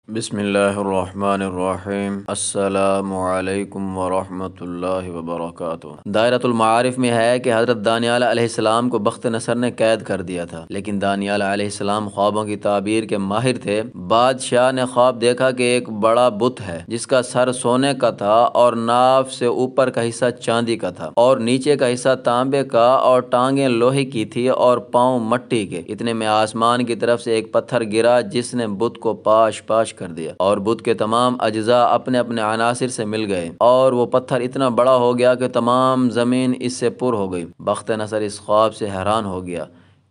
بسم اللہ الرحمن الرحیم۔ السلام علیکم ورحمۃ اللہ وبرکاتہ۔ دائرۃ المعارف میں ہے کہ حضرت دانیال علیہ السلام کو بخت نصر نے قید کر دیا تھا، لیکن دانیال علیہ السلام خوابوں کی تعبیر کے ماہر تھے۔ بادشاہ نے خواب دیکھا کہ ایک بڑا بت ہے جس کا سر سونے کا تھا اور ناف سے اوپر کا حصہ چاندی کا تھا اور نیچے کا حصہ تانبے کا، اور ٹانگیں لوہے کی تھی اور پاؤں مٹی کے۔ اتنے میں آسمان کی طرف سے ایک پتھر گرا جس نے بت کو پاش پاش کر دیا، اور بت کے تمام اجزاء اپنے اپنے عناصر سے مل گئے، اور وہ پتھر اتنا بڑا ہو گیا کہ تمام زمین اس سے پر ہو گئی۔ بخت نصر اس خواب سے حیران ہو گیا۔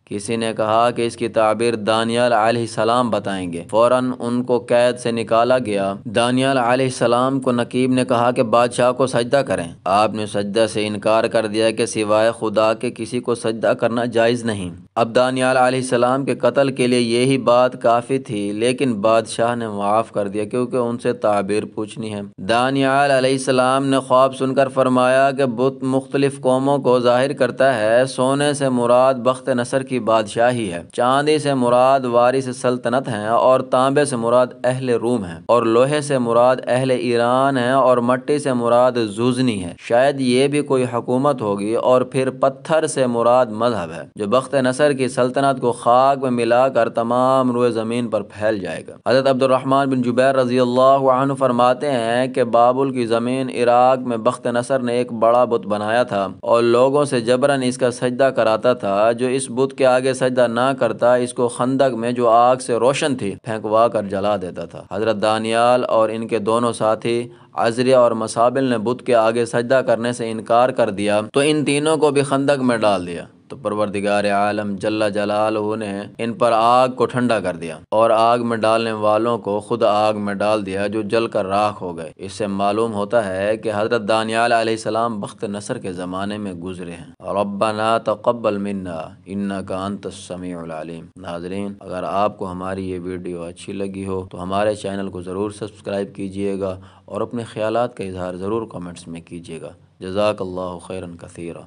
کسی نے کہا کہ اس کی تعبیر دانیال علیہ السلام بتائیں گے۔ فوراً ان کو قید سے نکالا گیا۔ دانیال علیہ السلام کو نقیب نے کہا کہ بادشاہ کو سجدہ کریں۔ آپ نے سجدہ سے انکار کر دیا کہ سوائے خدا کے کسی کو سجدہ کرنا جائز نہیں۔ اب دانیال علیہ السلام کے قتل کے لیے یہی بات کافی تھی، لیکن بادشاہ نے معاف کر دیا کیونکہ ان سے تعبیر پوچھنی ہے۔ دانیال علیہ السلام نے خواب سن کر فرمایا کہ بت مختلف قوموں کو ظاہر کرتا ہے۔ سونے سے مراد بخت نصر کی بادشاہی ہے، چاندی سے مراد وارث سلطنت ہیں، اور تانبے سے مراد اہل روم ہیں، اور لوہے سے مراد اہل ایران ہیں، اور مٹی سے مراد زوزنی ہے۔ شاید یہ بھی کوئی حکومت ہوگی، اور پھر پتھر سے مراد مذہب ہے جو بخت نصر کی سلطنت کو خاک میں ملا کر تمام روئے زمین پر پھیل جائے گا۔ حضرت عبد الرحمن بن جبیر رضی اللہ عنہ فرماتے ہیں کہ بابل کی زمین عراق میں بخت نصر نے ایک بڑا بت بنایا تھا اور لوگوں سے جبراً اس کا سجدہ کراتا تھا۔ جو اس بت کے آگے سجدہ نہ کرتا اس کو خندق میں جو آگ سے روشن تھی پھینکوا کر جلا دیتا تھا۔ حضرت دانیال اور ان کے دونوں ساتھی عزریہ اور مصابل نے بت کے آگے سجدہ کرنے سے انکار کر دیا تو ان تینوں کو بھی خندق میں ڈال دیا، تو پروردگار عالم جل جلالہ نے ان پر آگ کو ٹھنڈا کر دیا اور آگ میں ڈالنے والوں کو خود آگ میں ڈال دیا جو جل کر راکھ ہو گئے۔ اس سے معلوم ہوتا ہے کہ حضرت دانیال علیہ السلام بخت نصر کے زمانے میں گزرے ہیں۔ ربنا تقبل منا انک انت السمیع العلیم۔ ناظرین، اگر آپ کو ہماری یہ ویڈیو اچھی لگی ہو تو ہمارے چینل کو ضرور سبسکرائب کیجئے گا اور اپنے خیالات کا اظہار ضرور کمنٹس میں کیجئے گا۔ جزاک اللہ خیرا کثیرا۔